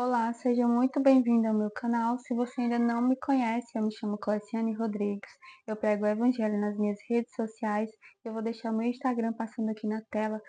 Olá, seja muito bem-vindo ao meu canal. Se você ainda não me conhece, eu me chamo Cleciane Rodrigues. Eu prego o Evangelho nas minhas redes sociais. Eu vou deixar o meu Instagram passando aqui na tela,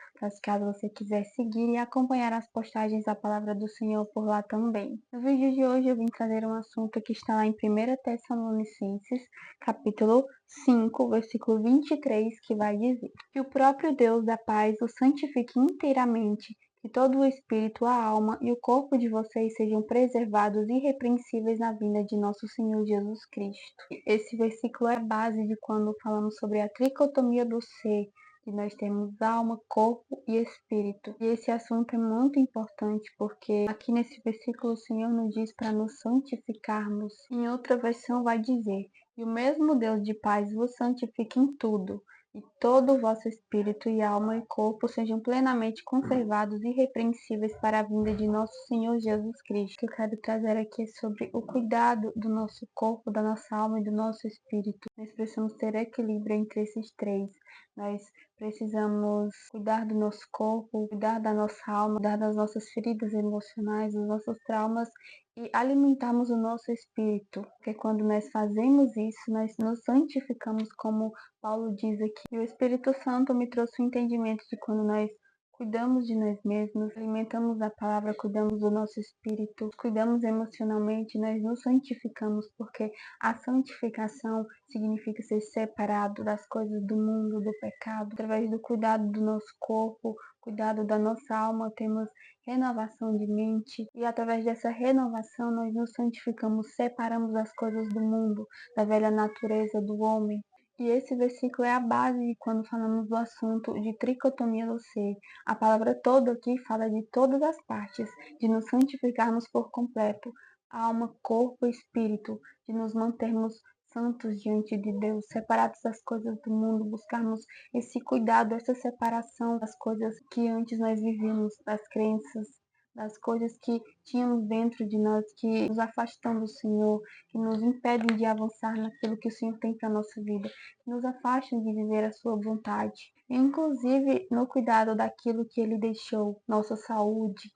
caso você quiser seguir e acompanhar as postagens da Palavra do Senhor por lá também. No vídeo de hoje eu vim trazer um assunto que está lá em 1 Tessalonicenses, capítulo 5, versículo 23, que vai dizer: Que o próprio Deus da paz o santifique inteiramente, que todo o espírito, a alma e o corpo de vocês sejam preservados irrepreensíveis na vinda de nosso Senhor Jesus Cristo. Esse versículo é a base de quando falamos sobre a tricotomia do ser, que nós temos alma, corpo e espírito. E esse assunto é muito importante porque aqui nesse versículo o Senhor nos diz para nos santificarmos. Em outra versão vai dizer: E o mesmo Deus de paz vos santifique em tudo, e todo o vosso espírito e alma e corpo sejam plenamente conservados e irrepreensíveis para a vinda de nosso Senhor Jesus Cristo. O que eu quero trazer aqui é sobre o cuidado do nosso corpo, da nossa alma e do nosso espírito. Nós precisamos ter equilíbrio entre esses três. Nós precisamos cuidar do nosso corpo, cuidar da nossa alma, cuidar das nossas feridas emocionais, dos nossos traumas e alimentarmos o nosso espírito. Porque quando nós fazemos isso, nós nos santificamos, como Paulo diz aqui. E o Espírito Santo me trouxe o entendimento de quando nós cuidamos de nós mesmos, alimentamos da palavra, cuidamos do nosso espírito, cuidamos emocionalmente, nós nos santificamos, porque a santificação significa ser separado das coisas do mundo, do pecado. Através do cuidado do nosso corpo, cuidado da nossa alma, temos renovação de mente, e através dessa renovação nós nos santificamos, separamos as coisas do mundo, da velha natureza do homem. E esse versículo é a base de quando falamos do assunto de tricotomia do ser. A palavra toda aqui fala de todas as partes, de nos santificarmos por completo, alma, corpo e espírito, de nos mantermos santos diante de Deus, separados das coisas do mundo, buscarmos esse cuidado, essa separação das coisas que antes nós vivíamos, das crenças, das coisas que tínhamos dentro de nós, que nos afastam do Senhor, que nos impedem de avançar naquilo que o Senhor tem para a nossa vida, que nos afastam de viver a sua vontade. Inclusive no cuidado daquilo que Ele deixou, nossa saúde,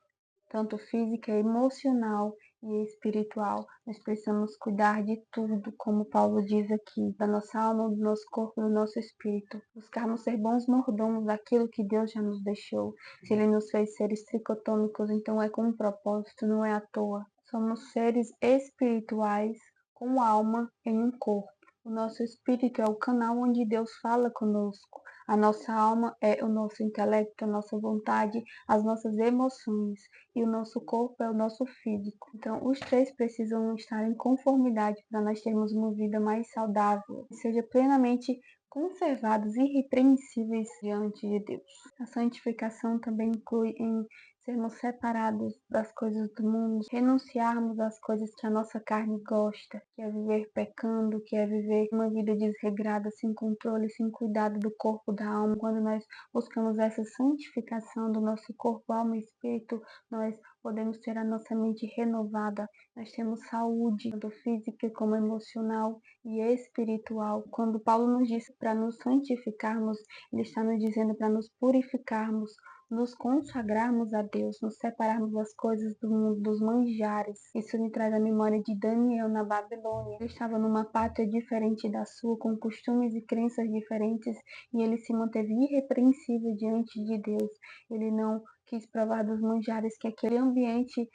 tanto física, emocional e espiritual. Nós precisamos cuidar de tudo, como Paulo diz aqui, da nossa alma, do nosso corpo, do nosso espírito. Buscarmos ser bons mordomos daquilo que Deus já nos deixou. Se Ele nos fez seres tricotômicos, então é com um propósito, não é à toa. Somos seres espirituais com alma em um corpo. O nosso espírito é o canal onde Deus fala conosco. A nossa alma é o nosso intelecto, a nossa vontade, as nossas emoções, e o nosso corpo é o nosso físico. Então, os três precisam estar em conformidade para nós termos uma vida mais saudável e seja plenamente conservados e irrepreensíveis diante de Deus. A santificação também inclui em sermos separados das coisas do mundo, renunciarmos às coisas que a nossa carne gosta, que é viver pecando, que é viver uma vida desregrada, sem controle, sem cuidado do corpo, da alma. Quando nós buscamos essa santificação do nosso corpo, alma e espírito, nós podemos ter a nossa mente renovada, nós temos saúde, tanto física como emocional e espiritual. Quando Paulo nos diz para nos santificarmos, ele está nos dizendo para nos purificarmos, nos consagrarmos a Deus, nos separarmos das coisas do mundo, dos manjares. Isso me traz a memória de Daniel na Babilônia. Ele estava numa pátria diferente da sua, com costumes e crenças diferentes, e ele se manteve irrepreensível diante de Deus. Ele não quis provar dos manjares que aquele ambiente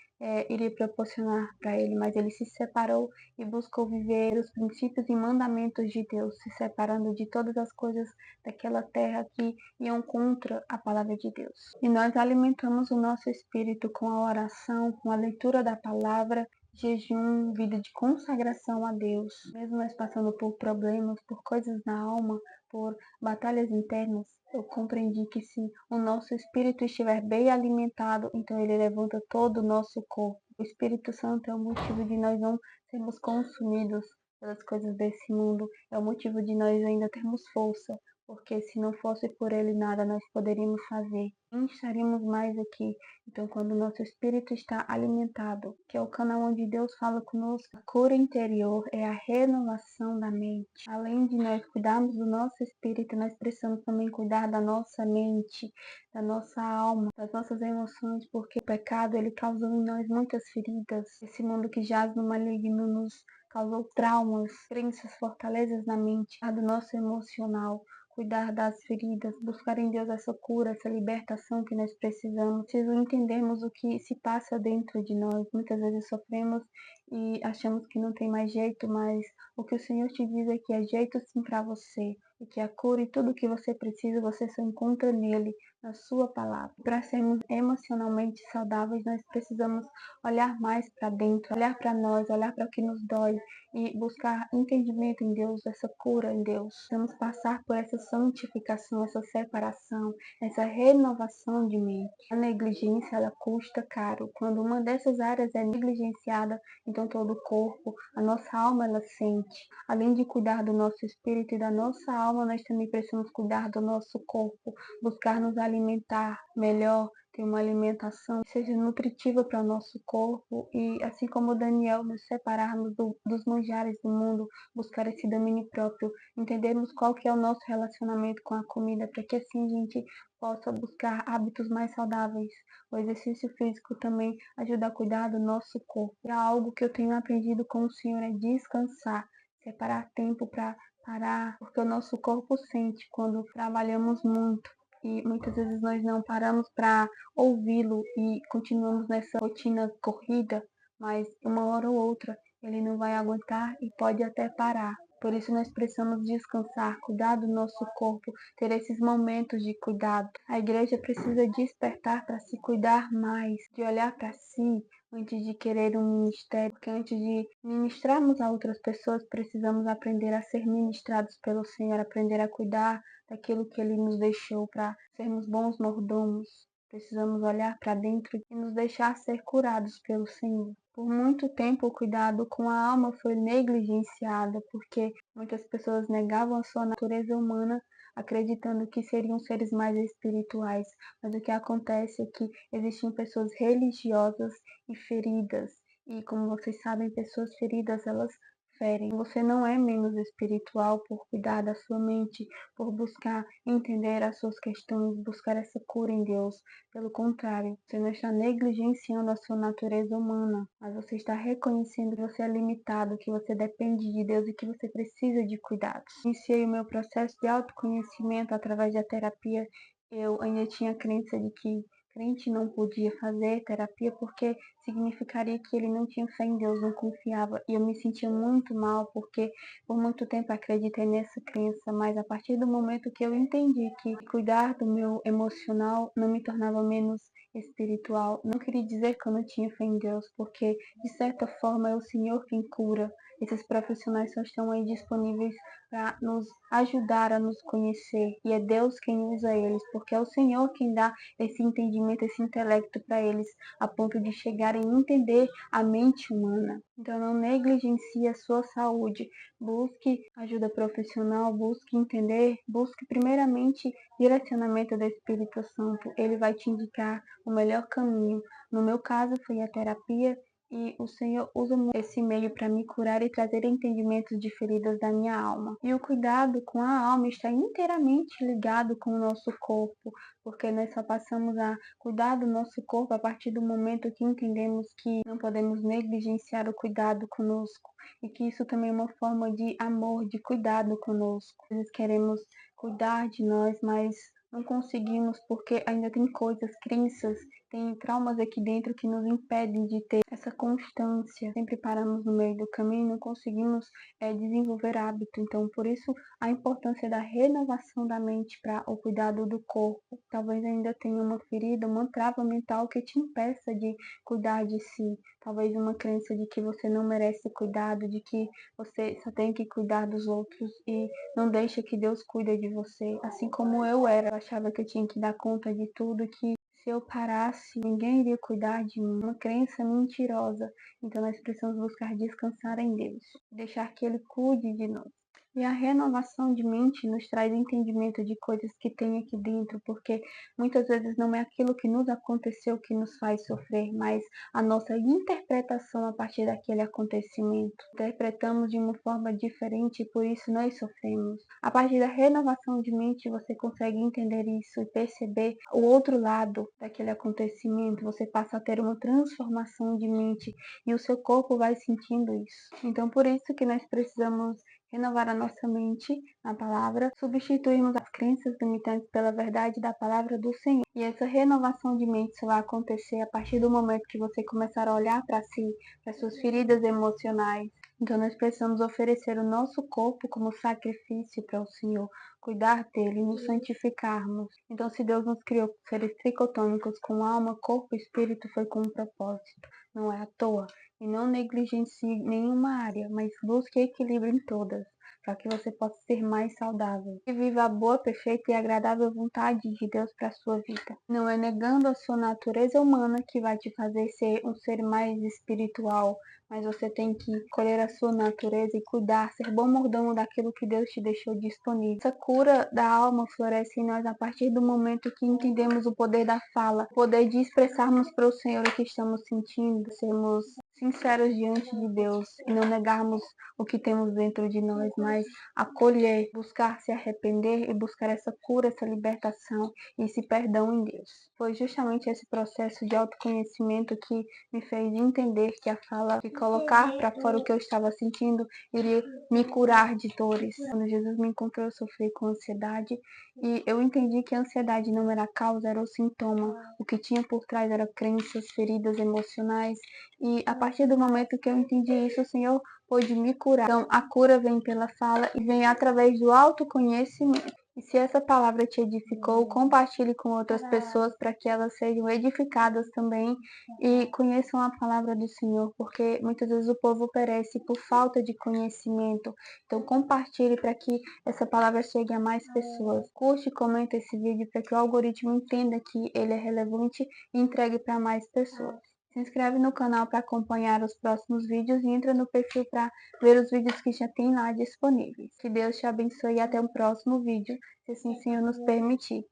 iria proporcionar para ele, mas ele se separou e buscou viver os princípios e mandamentos de Deus, se separando de todas as coisas daquela terra que iam contra a palavra de Deus. E nós alimentamos o nosso espírito com a oração, com a leitura da palavra, jejum, vida de consagração a Deus. Mesmo nós passando por problemas, por coisas na alma, por batalhas internas, eu compreendi que se o nosso espírito estiver bem alimentado, então ele levanta todo o nosso corpo. O Espírito Santo é o motivo de nós não sermos consumidos pelas coisas desse mundo, é o motivo de nós ainda termos força, porque se não fosse por Ele nada nós poderíamos fazer, nem estaríamos mais aqui. Então, quando o nosso espírito está alimentado, que é o canal onde Deus fala conosco, a cura interior é a renovação da mente. Além de nós cuidarmos do nosso espírito, nós precisamos também cuidar da nossa mente, da nossa alma, das nossas emoções, porque o pecado ele causou em nós muitas feridas. Esse mundo que jaz no maligno nos causou traumas, crenças, fortalezas na mente, do nosso emocional, cuidar das feridas, buscar em Deus essa cura, essa libertação que nós precisamos. Preciso entendermos o que se passa dentro de nós. Muitas vezes sofremos e achamos que não tem mais jeito, mas o que o Senhor te diz é que é jeito sim para você, e que a cura e tudo o que você precisa, você só encontra nele, na sua palavra. Para sermos emocionalmente saudáveis, nós precisamos olhar mais para dentro, olhar para nós, olhar para o que nos dói e buscar entendimento em Deus, essa cura em Deus. Precisamos passar por essa santificação, essa separação, essa renovação de mente. A negligência, ela custa caro. Quando uma dessas áreas é negligenciada, então todo o corpo, a nossa alma, ela sente. Além de cuidar do nosso espírito e da nossa alma, nós também precisamos cuidar do nosso corpo, buscar nos alimentar melhor, ter uma alimentação que seja nutritiva para o nosso corpo e, assim como Daniel, nos separarmos dos manjares do mundo, buscar esse domínio próprio, entendermos qual que é o nosso relacionamento com a comida, para que assim a gente possa buscar hábitos mais saudáveis. O exercício físico também ajuda a cuidar do nosso corpo. É algo que eu tenho aprendido com o Senhor é descansar, separar tempo para parar, porque o nosso corpo sente quando trabalhamos muito e muitas vezes nós não paramos para ouvi-lo e continuamos nessa rotina corrida, mas uma hora ou outra ele não vai aguentar e pode até parar. Por isso nós precisamos descansar, cuidar do nosso corpo, ter esses momentos de cuidado. A igreja precisa despertar para se cuidar mais, de olhar para si antes de querer um ministério, porque antes de ministrarmos a outras pessoas, precisamos aprender a ser ministrados pelo Senhor, aprender a cuidar daquilo que Ele nos deixou para sermos bons mordomos. Precisamos olhar para dentro e nos deixar ser curados pelo Senhor. Por muito tempo, o cuidado com a alma foi negligenciado, porque muitas pessoas negavam a sua natureza humana, acreditando que seriam seres mais espirituais. Mas o que acontece é que existem pessoas religiosas e feridas. E como vocês sabem, pessoas feridas, elas ferem. Você não é menos espiritual por cuidar da sua mente, por buscar entender as suas questões, buscar essa cura em Deus. Pelo contrário, você não está negligenciando a sua natureza humana, mas você está reconhecendo que você é limitado, que você depende de Deus e que você precisa de cuidados. Iniciei o meu processo de autoconhecimento através da terapia. Eu ainda tinha a crença de que crente não podia fazer terapia porque significaria que ele não tinha fé em Deus, não confiava. E eu me sentia muito mal porque por muito tempo acreditei nessa crença, mas a partir do momento que eu entendi que cuidar do meu emocional não me tornava menos espiritual, não queria dizer que eu não tinha fé em Deus, porque de certa forma é o Senhor quem cura. Esses profissionais só estão aí disponíveis para nos ajudar a nos conhecer. E é Deus quem usa eles, porque é o Senhor quem dá esse entendimento, esse intelecto para eles, a ponto de chegarem a entender a mente humana. Então não negligencie a sua saúde. Busque ajuda profissional, busque entender, busque primeiramente direcionamento do Espírito Santo. Ele vai te indicar o melhor caminho. No meu caso foi a terapia e o Senhor usa esse meio para me curar e trazer entendimentos de feridas da minha alma. E o cuidado com a alma está inteiramente ligado com o nosso corpo, porque nós só passamos a cuidar do nosso corpo a partir do momento que entendemos que não podemos negligenciar o cuidado conosco e que isso também é uma forma de amor, de cuidado conosco. Às vezes queremos cuidar de nós, mas não conseguimos porque ainda tem coisas, crenças, tem traumas aqui dentro que nos impedem de ter essa constância. Sempre paramos no meio do caminho e não conseguimos desenvolver hábito. Então, por isso, a importância da renovação da mente para o cuidado do corpo. Talvez ainda tenha uma ferida, uma trava mental que te impeça de cuidar de si. Talvez uma crença de que você não merece cuidado, de que você só tem que cuidar dos outros e não deixa que Deus cuide de você. Assim como eu era, eu achava que eu tinha que dar conta de tudo, que se eu parasse, ninguém iria cuidar de mim. Uma crença mentirosa. Então nós precisamos buscar descansar em Deus, deixar que Ele cuide de nós. E a renovação de mente nos traz entendimento de coisas que tem aqui dentro, porque muitas vezes não é aquilo que nos aconteceu que nos faz sofrer, mas a nossa interpretação a partir daquele acontecimento. Interpretamos de uma forma diferente e por isso nós sofremos. A partir da renovação de mente, você consegue entender isso e perceber o outro lado daquele acontecimento. Você passa a ter uma transformação de mente e o seu corpo vai sentindo isso. Então, por isso que nós precisamos renovar a nossa mente na palavra, substituirmos as crenças limitantes pela verdade da palavra do Senhor. E essa renovação de mente só vai acontecer a partir do momento que você começar a olhar para si, para suas feridas emocionais. Então nós precisamos oferecer o nosso corpo como sacrifício para o Senhor, cuidar dele, nos santificarmos. Então se Deus nos criou seres tricotômicos com alma, corpo e espírito, foi com um propósito. Não é à toa. E não negligencie nenhuma área, mas busque equilíbrio em todas, para que você possa ser mais saudável. E viva a boa, perfeita e agradável vontade de Deus para a sua vida. Não é negando a sua natureza humana que vai te fazer ser um ser mais espiritual, mas você tem que colher a sua natureza e cuidar, ser bom mordomo daquilo que Deus te deixou disponível. Essa cura da alma floresce em nós a partir do momento que entendemos o poder da fala, o poder de expressarmos para o Senhor o que estamos sentindo, sermos sinceros diante de Deus e não negarmos o que temos dentro de nós, mas acolher, buscar se arrepender e buscar essa cura, essa libertação e esse perdão em Deus. Foi justamente esse processo de autoconhecimento que me fez entender que a fala, de colocar para fora o que eu estava sentindo, iria me curar de dores. Quando Jesus me encontrou, eu sofri com ansiedade e eu entendi que a ansiedade não era a causa, era o sintoma. O que tinha por trás eram crenças, feridas emocionais. E a partir do momento que eu entendi isso, o Senhor pôde me curar. Então, a cura vem pela fala e vem através do autoconhecimento. E se essa palavra te edificou, compartilhe com outras pessoas para que elas sejam edificadas também e conheçam a palavra do Senhor, porque muitas vezes o povo perece por falta de conhecimento. Então, compartilhe para que essa palavra chegue a mais pessoas. Curte e comenta esse vídeo para que o algoritmo entenda que ele é relevante e entregue para mais pessoas. Se inscreve no canal para acompanhar os próximos vídeos e entra no perfil para ver os vídeos que já tem lá disponíveis. Que Deus te abençoe e até o próximo vídeo, se assim o Senhor nos permitir.